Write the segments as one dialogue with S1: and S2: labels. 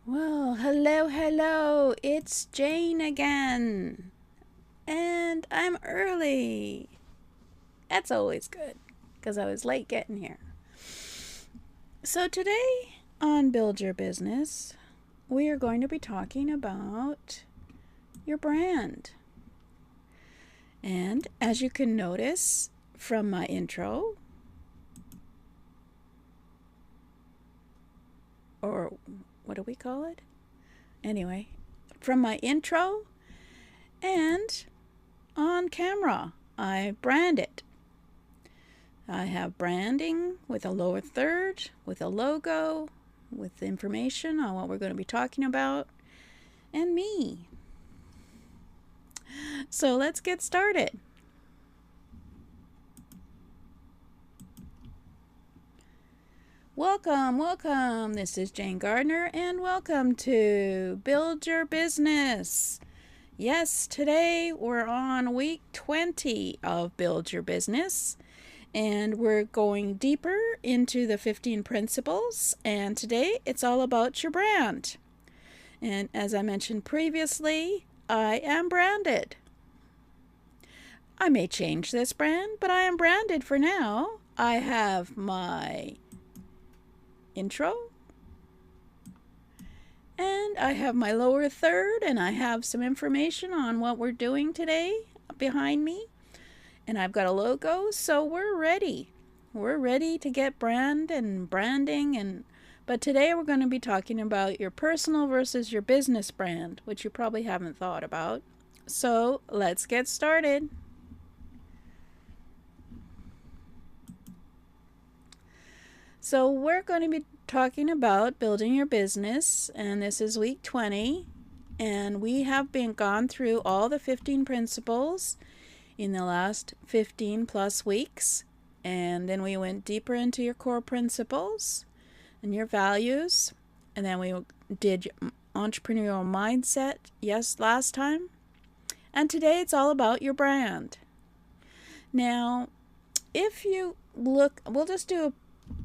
S1: Well, hello, it's Jane again. And I'm early. That's always good, because I was late getting here. So, today on Build Your Business, we are going to be talking about your brand. And as you can notice from my intro, or what do we call it? Anyway, from my intro and on camera, I brand it. I have branding with a lower third, with a logo, with information on what we're going to be talking about, and me. So let's get started. Welcome. This is Jane Gardner, and welcome to Build Your Business. Yes, today we're on week 20 of Build Your Business. And we're going deeper into the 15 principles. And today it's all about your brand. And as I mentioned previously, I am branded. I may change this brand, but I am branded for now. I have my intro, and I have my lower third, and I have some information on what we're doing today behind me. And I've got a logo, so we're ready. We're ready to get branding. But today we're going to be talking about your personal versus your business brand, which you probably haven't thought about. So let's get started. So we're going to be talking about building your business, and this is week 20. And we have gone through all the 15 principles in the last 15 plus weeks, and then we went deeper into your core principles and your values, and then we did entrepreneurial mindset last time, and today it's all about your brand. Now, if you look, we'll just do a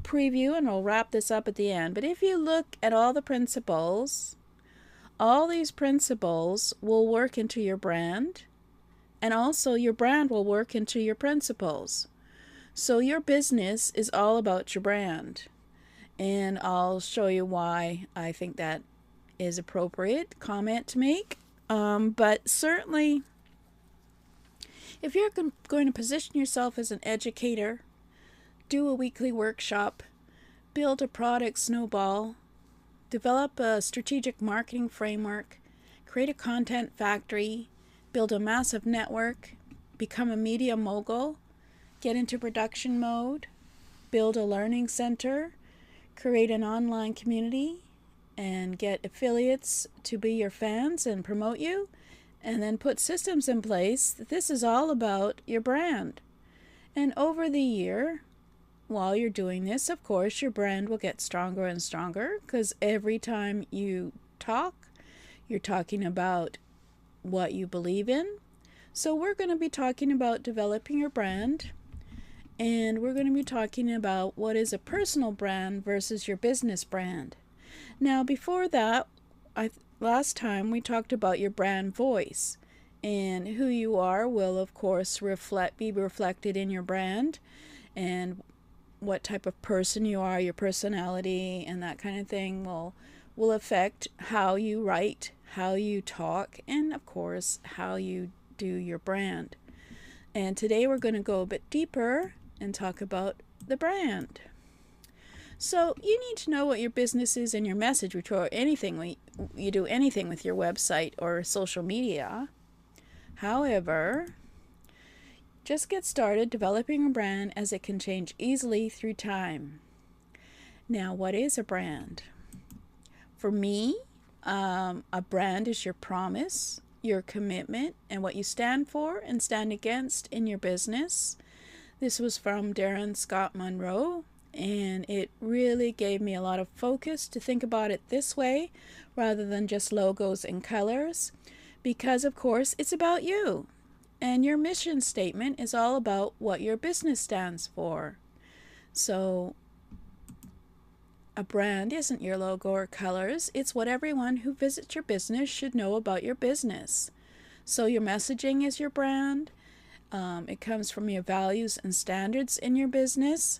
S1: preview and we'll wrap this up at the end, but if you look at all the principles, all these principles will work into your brand. And also your brand will work into your principles. So your business is all about your brand. And I'll show you why I think that is appropriate comment to make. But certainly, if you're going to position yourself as an educator, do a weekly workshop, build a product snowball, develop a strategic marketing framework, create a content factory, build a massive network, become a media mogul, get into production mode, build a learning center, create an online community, and get affiliates to be your fans and promote you, and then put systems in place. This is all about your brand. And over the year, while you're doing this, of course, your brand will get stronger and stronger, because every time you talk, you're talking about what you believe in. So we're going to be talking about developing your brand, and we're going to be talking about what is a personal brand versus your business brand. Now, before that, last time we talked about your brand voice, and who you are will of course be reflected in your brand, and what type of person you are, your personality and that kind of thing will affect how you write, how you talk, and of course how you do your brand. And today we're going to go a bit deeper and talk about the brand. So you need to know what your business is and your message before you do anything with your website or social media. However, just get started developing a brand, as it can change easily through time. Now, what is a brand? For me, a brand is your promise, your commitment, and what you stand for and stand against in your business. This was from Darren Scott Monroe, and it really gave me a lot of focus to think about it this way rather than just logos and colors, because of course it's about you. And your mission statement is all about what your business stands for. So a brand isn't your logo or colors. It's what everyone who visits your business should know about your business. So your messaging is your brand. It comes from your values and standards in your business.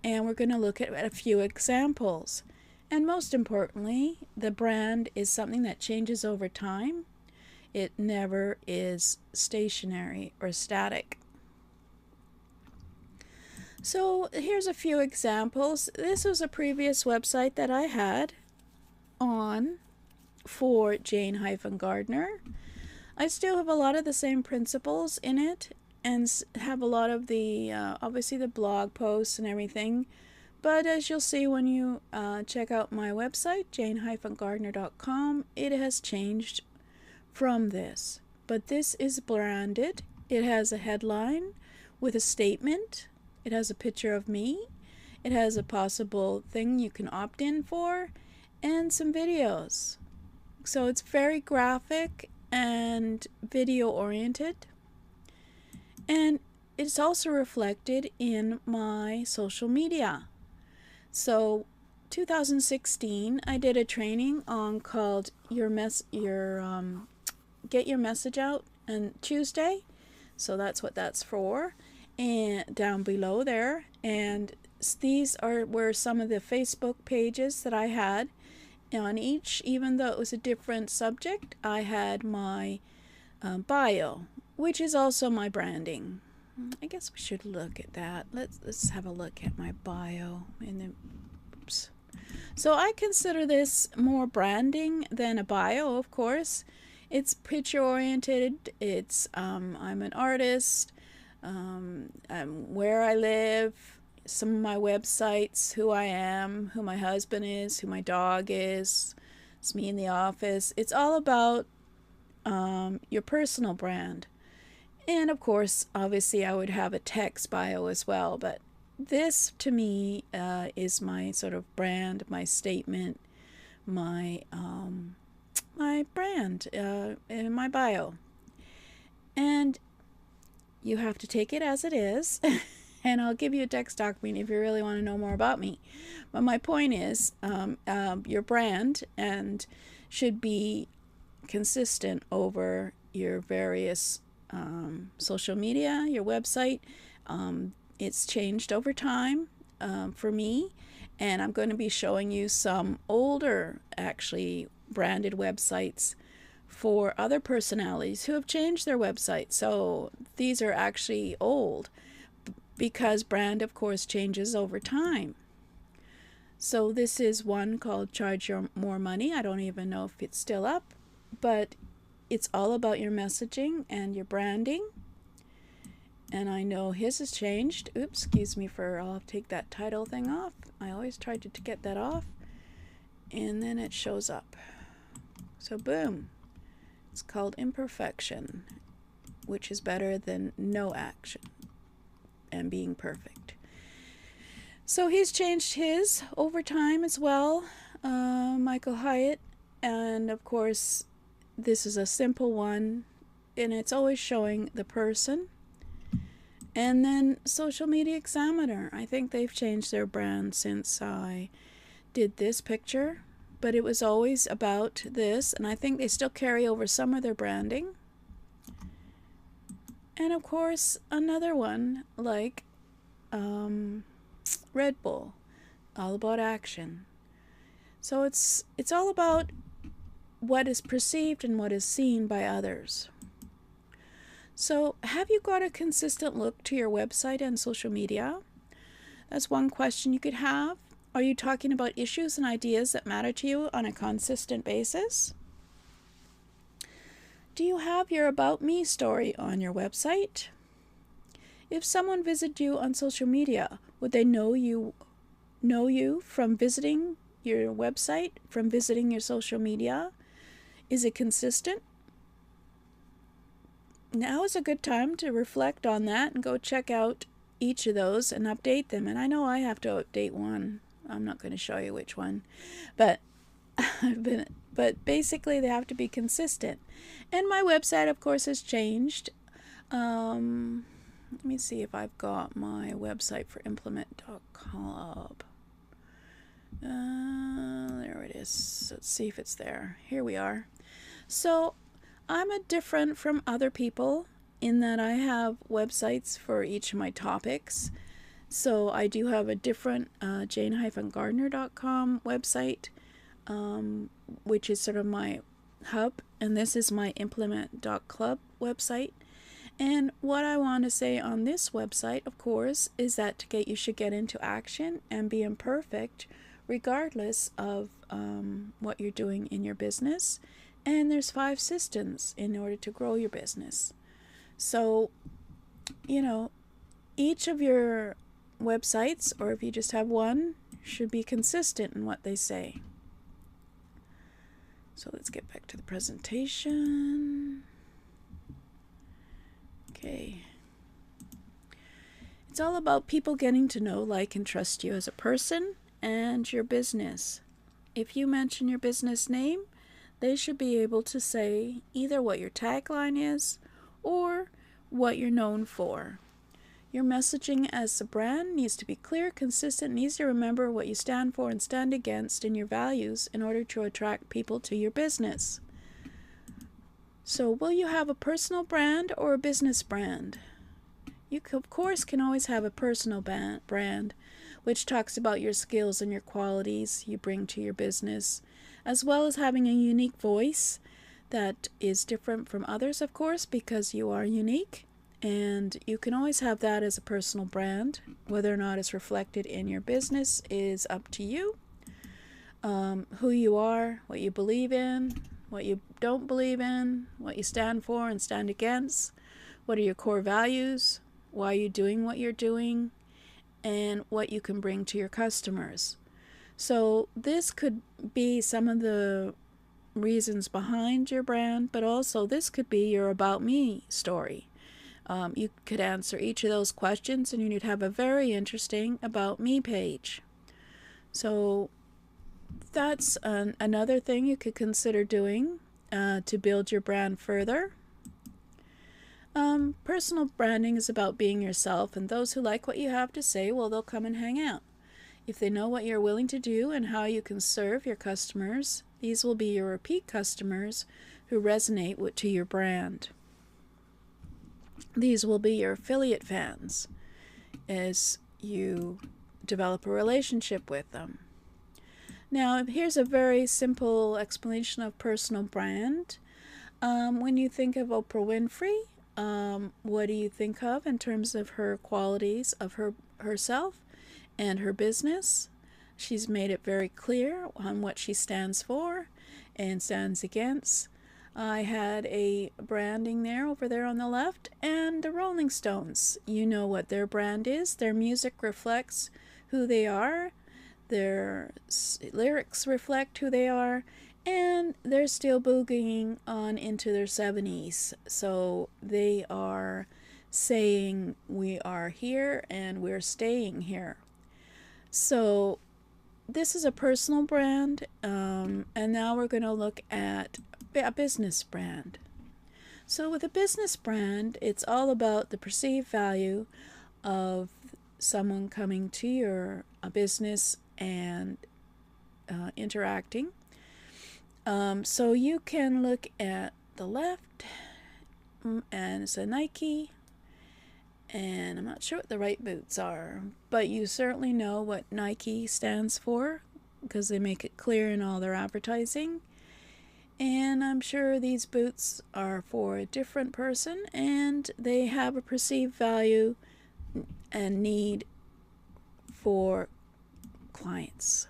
S1: And we're going to look at a few examples. And most importantly, the brand is something that changes over time. It never is stationary or static. So here's a few examples. This was a previous website that I had on for Jane-Gardner. I still have a lot of the same principles in it and have a lot of the, obviously the blog posts and everything. But as you'll see when you check out my website, jane-gardner.com, it has changed from this. But this is branded. It has a headline with a statement. It has a picture of me. It has a possible thing you can opt in for and some videos. So it's very graphic and video oriented. And it's also reflected in my social media. So 2016, I did a training on called Get Your Message Out on Tuesday. So that's what that's for. And down below there, and these were some of the Facebook pages that I had. On each, even though it was a different subject, I had my bio, which is also my branding. I guess we should look at that. Let's have a look at my bio. Oops. So I consider this more branding than a bio, of course. It's picture oriented. It's I'm an artist. Where I live, some of my websites, who I am, who my husband is, who my dog is, it's me in the office. It's all about your personal brand. And of course, obviously I would have a text bio as well, but this to me is my sort of brand, my statement, my brand in my bio. And you have to take it as it is, and I'll give you a text document if you really want to know more about me. But my point is, your brand and should be consistent over your various social media, your website. It's changed over time for me, and I'm going to be showing you some older, actually branded websites for other personalities who have changed their website. So these are actually old because brand, of course, changes over time. So this is one called Charge More Money. I don't even know if it's still up, but it's all about your messaging and your branding. And I know his has changed. Oops, excuse me I'll take that title thing off. I always try to get that off. And then it shows up. So boom. It's called Imperfection, which is better than no action and being perfect. So he's changed his over time as well, Michael Hyatt. And of course, this is a simple one, and it's always showing the person. And then Social Media Examiner. I think they've changed their brand since I did this picture. But it was always about this, and I think they still carry over some of their branding. And of course, another one like Red Bull, all about action. So it's all about what is perceived and what is seen by others. So have you got a consistent look to your website and social media? That's one question you could have. Are you talking about issues and ideas that matter to you on a consistent basis? Do you have your About Me story on your website? If someone visited you on social media, would they know you from visiting your website, from visiting your social media? Is it consistent? Now is a good time to reflect on that and go check out each of those and update them. And I know I have to update one. I'm not going to show you which one, but basically they have to be consistent. And my website, of course, has changed. Let me see if I've got my website for Implement.club. There it is. Let's see if it's there. Here we are. So I'm a different from other people in that I have websites for each of my topics. So I do have a different jane-gardner.com website, which is sort of my hub, and this is my implement.club website. And what I want to say on this website, of course, is that you should get into action and be imperfect regardless of what you're doing in your business. And there's 5 systems in order to grow your business. So, each of your websites, or if you just have one, should be consistent in what they say. So let's get back to the presentation. Okay. It's all about people getting to know, like, and trust you as a person and your business. If you mention your business name, they should be able to say either what your tagline is or what you're known for. Your messaging as a brand needs to be clear, consistent, and easy to remember what you stand for and stand against in your values in order to attract people to your business. So, will you have a personal brand or a business brand? You, of course, can always have a personal brand, which talks about your skills and your qualities you bring to your business, as well as having a unique voice that is different from others, of course, because you are unique. And you can always have that as a personal brand. Whether or not it's reflected in your business is up to you. Who you are, what you believe in, what you don't believe in, what you stand for and stand against, what are your core values, why are you doing what you're doing, and what you can bring to your customers. So this could be some of the reasons behind your brand, but also this could be your about me story. You could answer each of those questions and you'd have a very interesting about me page. So that's another thing you could consider doing to build your brand further. Personal branding is about being yourself, and those who like what you have to say, well, they'll come and hang out. If they know what you're willing to do and how you can serve your customers, these will be your repeat customers who resonate to your brand. These will be your affiliate fans as you develop a relationship with them. Now, here's a very simple explanation of personal brand. When you think of Oprah Winfrey, what do you think of in terms of her qualities of herself and her business? She's made it very clear on what she stands for and stands against. I had a branding there over there on the left, and the Rolling Stones. You know what their brand is. Their music reflects who they are. Their lyrics reflect who they are, and they're still boogieing on into their 70s. So they are saying we are here and we're staying here. So this is a personal brand, and now we're going to look at a business brand. So with a business brand, it's all about the perceived value of someone coming to your business and interacting. So you can look at the left, and it's a Nike, and I'm not sure what the right boots are, but you certainly know what Nike stands for because they make it clear in all their advertising. And I'm sure these boots are for a different person, and they have a perceived value and need for clients.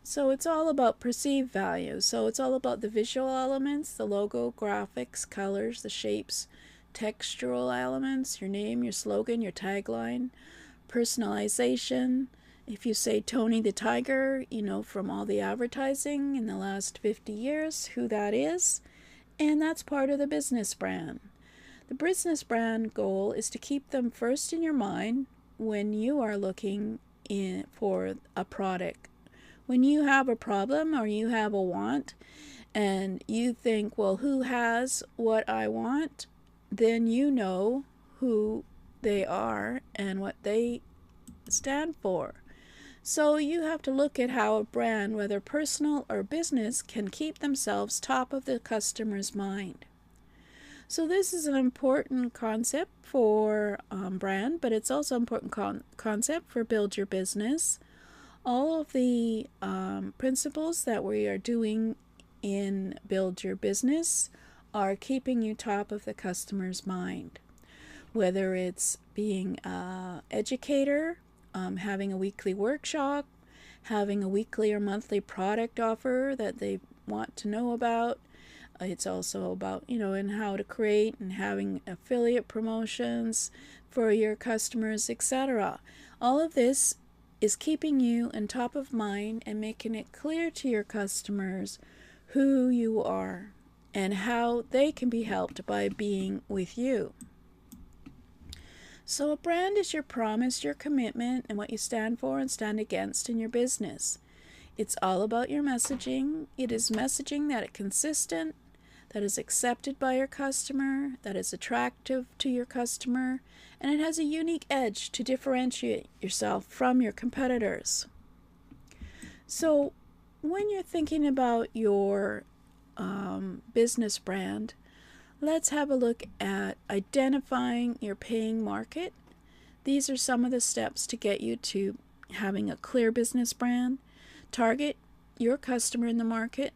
S1: So it's all about perceived value. So it's all about the visual elements, the logo, graphics, colors, the shapes, textural elements, your name, your slogan, your tagline, personalization. If you say Tony the Tiger, you know from all the advertising in the last 50 years who that is, and that's part of the business brand. The business brand goal is to keep them first in your mind when you are looking for a product. When you have a problem or you have a want and you think, well, who has what I want? Then you know who they are and what they stand for. So you have to look at how a brand, whether personal or business, can keep themselves top of the customer's mind. So this is an important concept for brand, but it's also an important concept for build your business. All of the principles that we are doing in build your business are keeping you top of the customer's mind. Whether it's being an educator, having a weekly workshop, having a weekly or monthly product offer that they want to know about. It's also about, and how to create and having affiliate promotions for your customers, etc. All of this is keeping you on top of mind and making it clear to your customers who you are and how they can be helped by being with you. So a brand is your promise, your commitment, and what you stand for and stand against in your business. It's all about your messaging. It is messaging that is consistent, that is accepted by your customer, that is attractive to your customer, and it has a unique edge to differentiate yourself from your competitors. So when you're thinking about your business brand, let's have a look at identifying your paying market. These are some of the steps to get you to having a clear business brand. Target your customer in the market.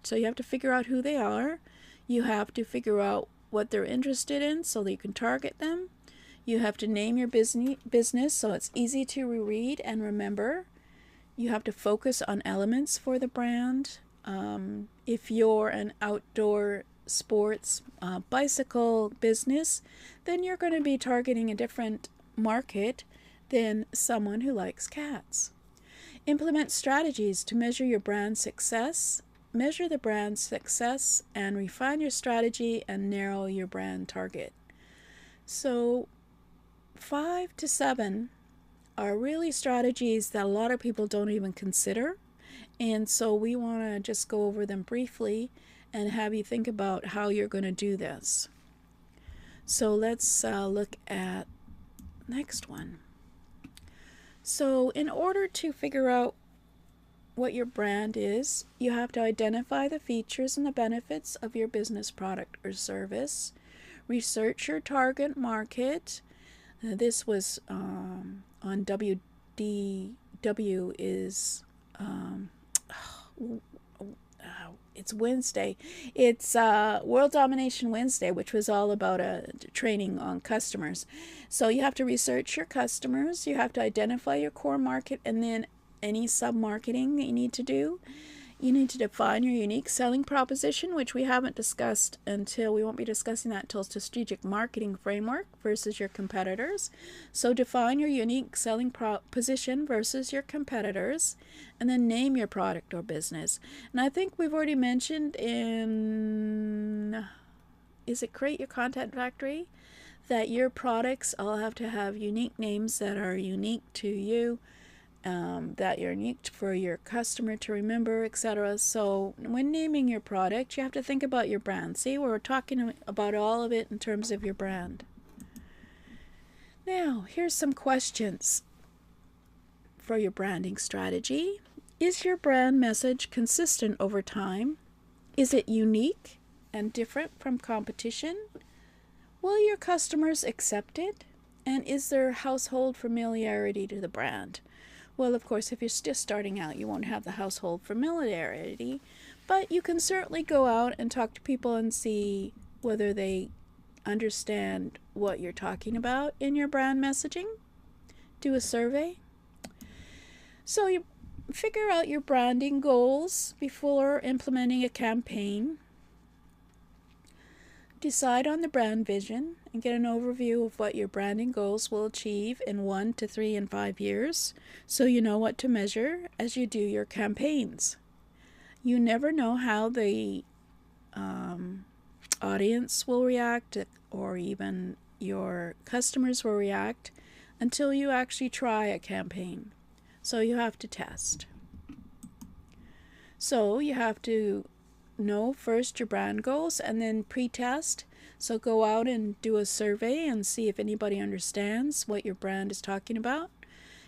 S1: So you have to figure out who they are. You have to figure out what they're interested in so that you can target them. You have to name your business so it's easy to reread and remember. You have to focus on elements for the brand. If you're an outdoor sports bicycle business, then you're going to be targeting a different market than someone who likes cats. Implement strategies to measure your brand success. Measure the brand's success and refine your strategy and narrow your brand target. So 5 to 7 are really strategies that a lot of people don't even consider. And so we want to just go over them briefly and have you think about how you're going to do this. So let's look at next one. So in order to figure out what your brand is, you have to identify the features and the benefits of your business product or service. Research your target market. This was on WDW is it's Wednesday. It's World Domination Wednesday, which was all about training on customers. So you have to research your customers. You have to identify your core market, and then any sub-marketing that you need to do. You need to define your unique selling proposition, which we haven't discussed we won't be discussing that until strategic marketing framework versus your competitors. So define your unique selling proposition versus your competitors, and then name your product or business. And I think we've already mentioned is it Create Your Content Factory, that your products all have to have unique names that are unique to you. That you're unique for your customer to remember, etc. So when naming your product, you have to think about your brand. See, we're talking about all of it in terms of your brand. Now, here's some questions for your branding strategy. Is your brand message consistent over time? Is it unique and different from competition? Will your customers accept it? And is there household familiarity to the brand? Well, of course, if you're just starting out, you won't have the household familiarity, but you can certainly go out and talk to people and see whether they understand what you're talking about in your brand messaging. Do a survey. So you figure out your branding goals before implementing a campaign. Decide on the brand vision and get an overview of what your branding goals will achieve in 1 to 3 and 5 years, so you know what to measure as you do your campaigns. You never know how the audience will react, or even your customers will react, until you actually try a campaign. So you have to test. So you have to know first your brand goals and then pre-test. So go out and do a survey and see if anybody understands what your brand is talking about.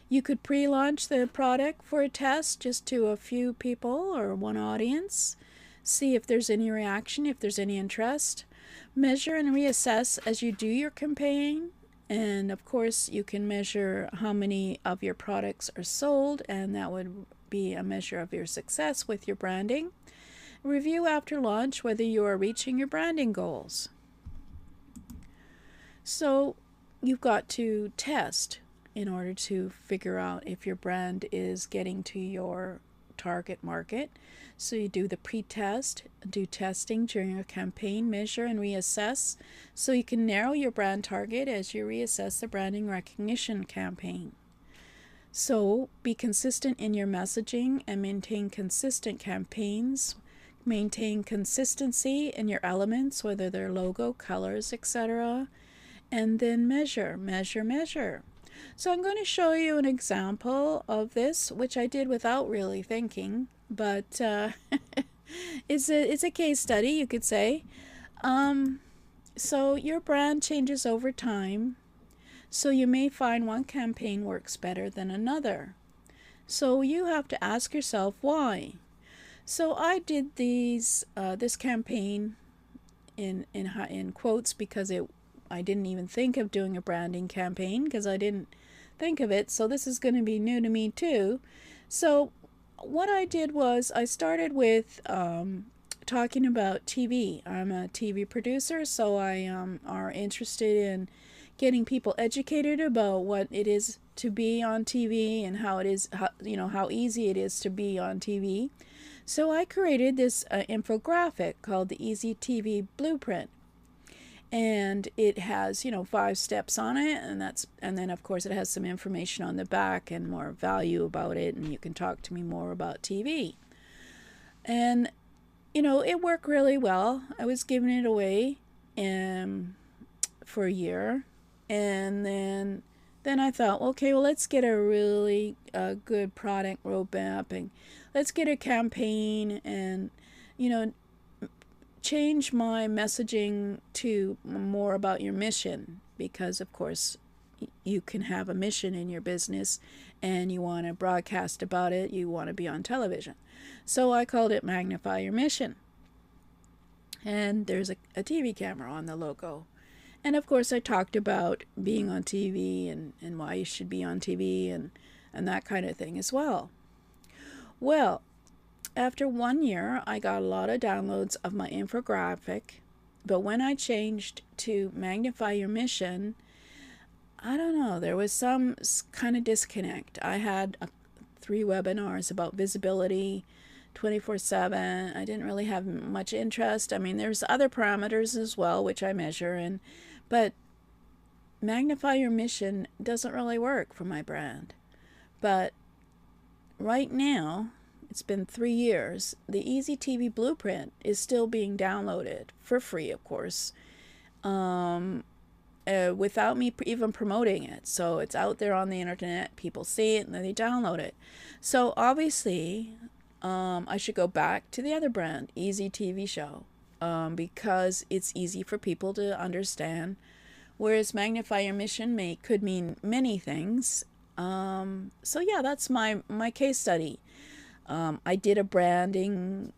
S1: You could pre-launch the product for a test just to a few people or one audience. See if there's any reaction, if there's any interest. Measure and reassess as you do your campaign. And of course, you can measure how many of your products are sold, and that would be a measure of your success with your branding. Review after launch whether you are reaching your branding goals. So you've got to test in order to figure out if your brand is getting to your target market. So you do the pre-test, do testing during your campaign, measure and reassess, so you can narrow your brand target as you reassess the branding recognition campaign. So be consistent in your messaging and maintain consistent campaigns. Maintain consistency in your elements, whether they're logo, colors, etc. And then measure. So I'm going to show you an example of this, which I did without really thinking, but it's a case study, you could say. So your brand changes over time, so you may find one campaign works better than another. So you have to ask yourself why. So I did this campaign in quotes because I didn't even think of doing a branding campaign because I didn't think of it. So this is going to be new to me too. So what I did was I started with talking about TV. I'm a TV producer, so I are interested in getting people educated about what it is to be on TV and how easy it is to be on TV. So I created this infographic called the Easy TV Blueprint. And it has 5 steps on it, and then of course it has some information on the back and more value about it, and you can talk to me more about TV. And it worked really well. I was giving it away for a year, and then I thought, okay, well, let's get a really good product roadmap, and let's get a campaign, and change my messaging to more about your mission, because of course you can have a mission in your business and you want to broadcast about it, you want to be on television. So I called it Magnify Your Mission, and there's a TV camera on the logo. And of course I talked about being on TV and why you should be on TV and that kind of thing as well. Well, after 1 year, I got a lot of downloads of my infographic, but when I changed to Magnify Your Mission, I don't know, there was some kind of disconnect. I had 3 webinars about visibility 24/7. I didn't really have much interest. I mean, there's other parameters as well, which I measure, but Magnify Your Mission doesn't really work for my brand. But right now, it's been 3 years. The Easy TV Blueprint is still being downloaded for free, of course, without me even promoting it. So it's out there on the internet. People see it and then they download it. So obviously, I should go back to the other brand, Easy TV Show, because it's easy for people to understand. Whereas Magnify Your Mission could mean many things. So yeah, that's my case study. I did a branding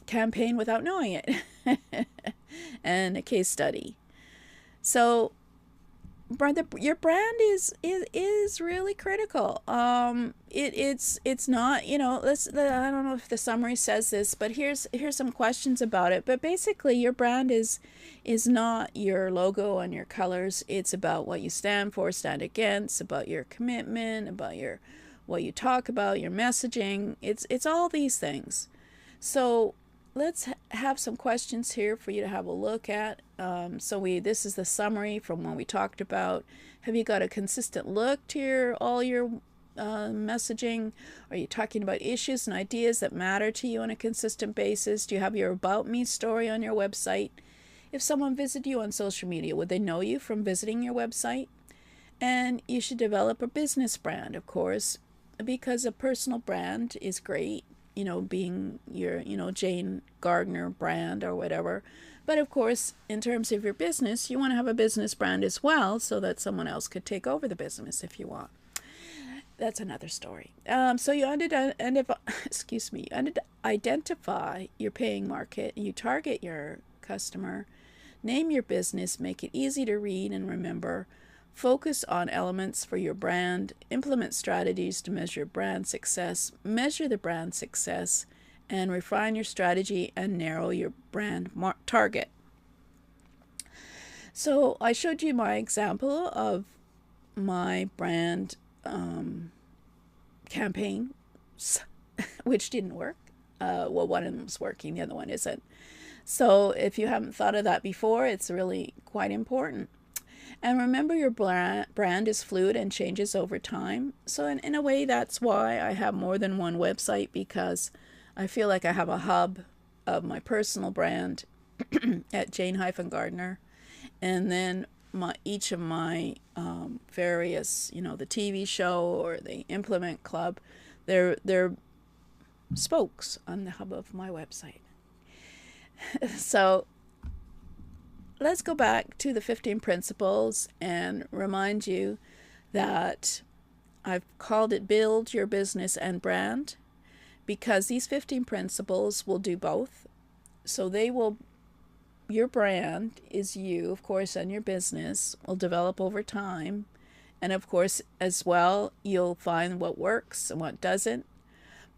S1: campaign without knowing it and a case study. So your brand is really critical. It's not, I don't know if the summary says this, but here's some questions about it. But basically your brand is not your logo and your colors. It's about what you stand for, stand against, about your commitment, about what you talk about, your messaging. It's all these things. So let's have some questions here for you to have a look at. This is the summary from when we talked about, have you got a consistent look to all your messaging? Are you talking about issues and ideas that matter to you on a consistent basis? Do you have your About Me story on your website? If someone visited you on social media, would they know you from visiting your website? And you should develop a business brand, of course, because a personal brand is great, being your, Jane Gardner brand or whatever. But of course, in terms of your business, you want to have a business brand as well so that someone else could take over the business if you want. that's another story. So you excuse me, identify your paying market, you target your customer, name your business, make it easy to read and remember, focus on elements for your brand, implement strategies to measure the brand success, and refine your strategy and narrow your brand target. So I showed you my example of my brand campaign, which didn't work. Well, one of them was working, the other one isn't. So if you haven't thought of that before, it's really quite important. And remember, your brand is fluid and changes over time. So in a way, that's why I have more than one website, because I feel like I have a hub of my personal brand at Jane-Gardner. And then each of my various, the TV show or the Implement Club, they're spokes on the hub of my website. So let's go back to the 15 principles and remind you that I've called it Build Your Business and Brand, because these 15 principles will do both. So your brand is you, of course, and your business will develop over time. And of course, as well, you'll find what works and what doesn't.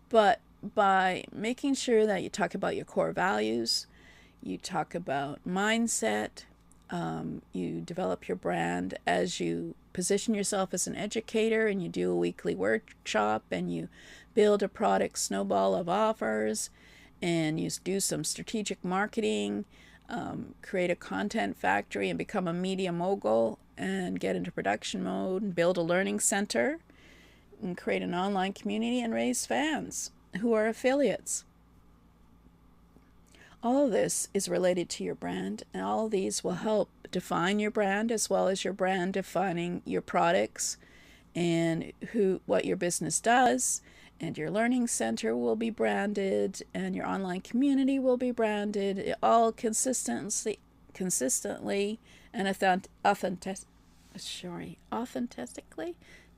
S1: But by making sure that you talk about your core values, you talk about mindset, you develop your brand as you position yourself as an educator, and you do a weekly workshop, and you build a product snowball of offers, and you do some strategic marketing, create a content factory and become a media mogul, and get into production mode and build a learning center and create an online community and raise fans who are affiliates. All of this is related to your brand, and all of these will help define your brand, as well as your brand defining your products and what your business does. And your learning center will be branded, and your online community will be branded, all consistently and authentically?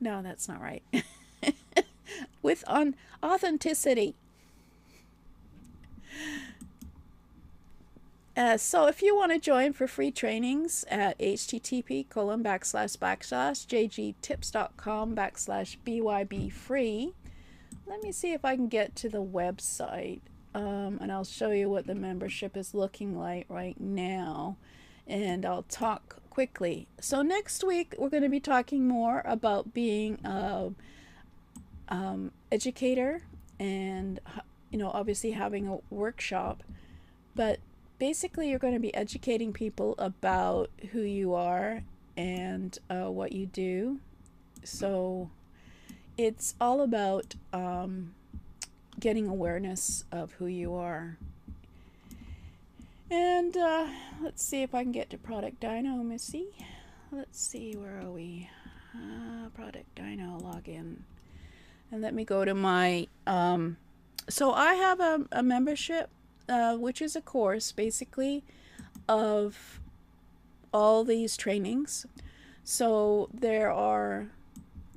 S1: No, that's not right. With authenticity. So if you want to join for free trainings at http://jgtips.com/BYB-free. Let me see if I can get to the website, and I'll show you what the membership is looking like right now, and I'll talk quickly. So next week we're going to be talking more about being an educator, and obviously having a workshop, but basically you're going to be educating people about who you are and what you do. So it's all about getting awareness of who you are. And let's see if I can get to Product Dino, Missy. Let's see, where are we? Product Dino, login. And let me go to my... so I have a membership, which is a course, basically, of all these trainings. So there are...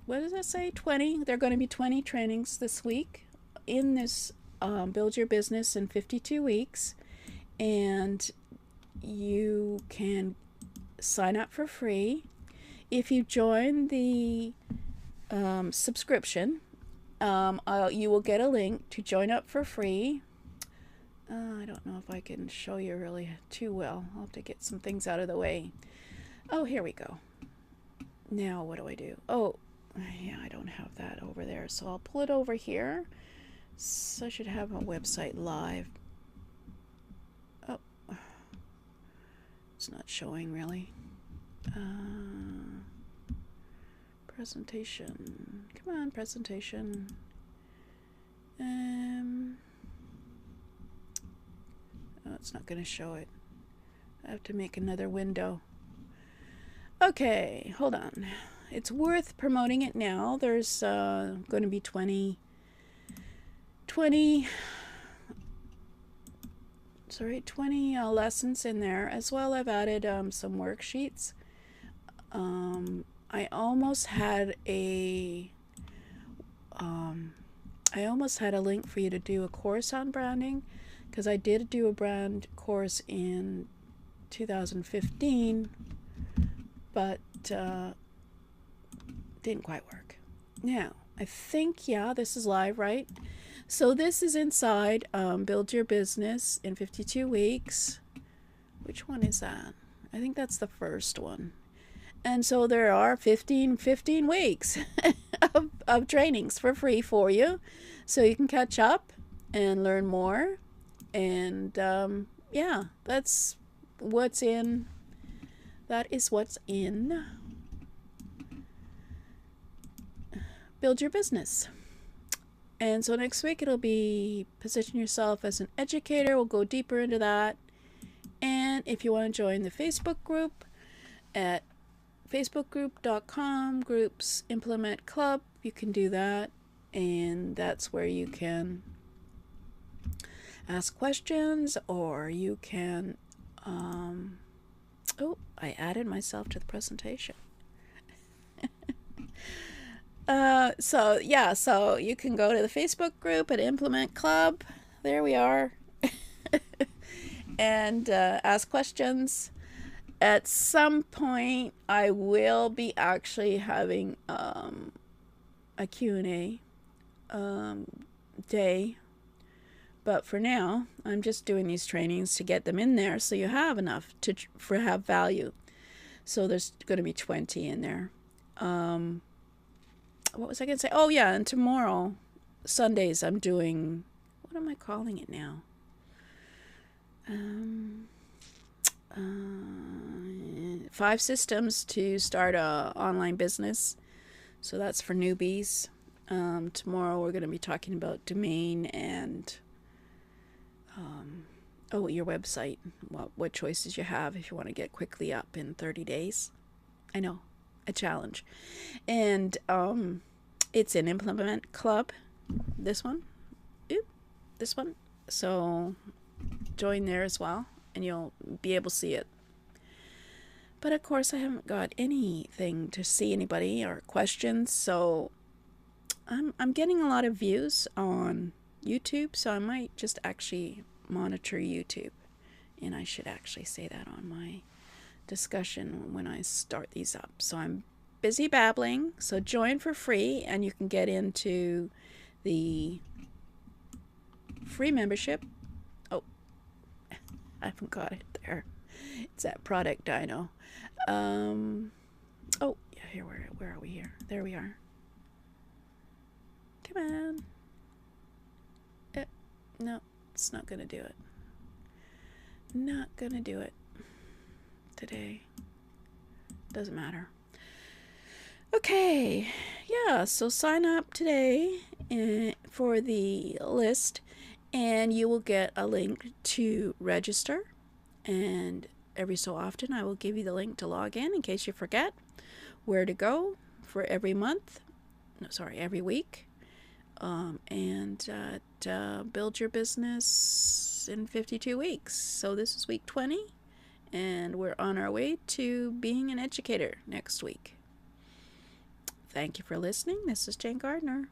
S1: what does it say? 20. There are going to be 20 trainings this week in this Build Your Business in 52 weeks. And you can sign up for free. If you join the subscription, you will get a link to join up for free. I don't know if I can show you really too well. I'll have to get some things out of the way. Oh, here we go. Now what do I do? Oh, yeah, I don't have that over there, so I'll pull it over here. So I should have a website live. Oh, it's not showing really. Presentation. Come on, presentation. Oh, it's not going to show it. I have to make another window. Okay, hold on. It's worth promoting it now. There's going to be 20 lessons in there. As well, I've added some worksheets. I almost had a I almost had a link for you to do a course on branding, because I did do a brand course in 2015, but didn't quite work. Now, I think, yeah, this is live, right? So this is inside Build Your Business in 52 Weeks. Which one is that? I think that's the first one. And so there are 15 weeks of trainings for free for you. So you can catch up and learn more. And yeah, that's what's in. That is what's in Build Your Business. And so next week it'll be position yourself as an educator. We'll go deeper into that. And if you want to join the Facebook group at facebookgroup.com groups implement club, you can do that. And that's where you can ask questions, or you can oh, I added myself to the presentation. So yeah, so you can go to the Facebook group at Implement Club. There we are. And ask questions. At some point, I will be actually having a Q&A day. But for now, I'm just doing these trainings to get them in there so you have enough to have value. So there's going to be 20 in there. What was I going to say? Oh, yeah, and tomorrow, Sundays, I'm doing, what am I calling it now? 5 systems to start a online business. So that's for newbies. Tomorrow we're going to be talking about domain and your website. What choices you have if you want to get quickly up in 30 days. I know, a challenge. And it's an Implement Club. This one. This one. So join there as well, and you'll be able to see it. But of course, I haven't got anything to see anybody or questions, so I'm getting a lot of views on YouTube, so I might just actually monitor YouTube, and I should actually say that on my discussion when I start these up. So I'm busy babbling, so join for free, and you can get into the free membership. Oh, I haven't got it there. It's that product dino. Oh, yeah, here, where are we here? There we are. Come on. No, it's not going to do it. Not going to do it today. Doesn't matter. Okay, yeah, so sign up today for the list, and you will get a link to register, and every so often I will give you the link to log in case you forget where to go for every month. No, sorry, every week. And Build Your Business in 52 weeks. So this is week 20, and we're on our way to being an educator next week. Thank you for listening. This is Jane Gardner.